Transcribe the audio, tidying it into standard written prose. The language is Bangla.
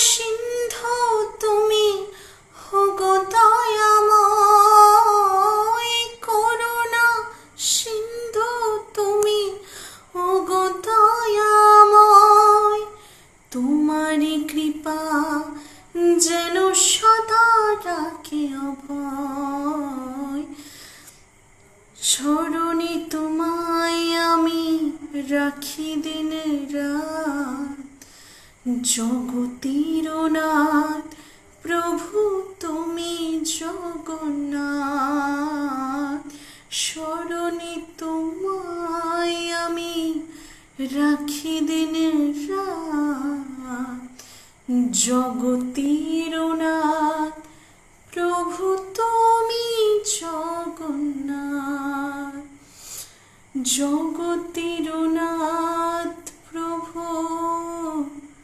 সিন্ধু তুমি ওগো দয়াময়, করুণা সিন্ধু তুমি ওগো দয়াময়। তোমারি কৃপা যেন সদা রাখে অভয়, স্মরণে তোমায় আমি রাখি দিন রাত। জগতের নাথ প্রভু তুমি জগন্নাথ, স্মরণে তোমায় আমি রাখি দিন রাত। জগতের নাথ প্রভু তুমি জগন্নাথ, জগৎ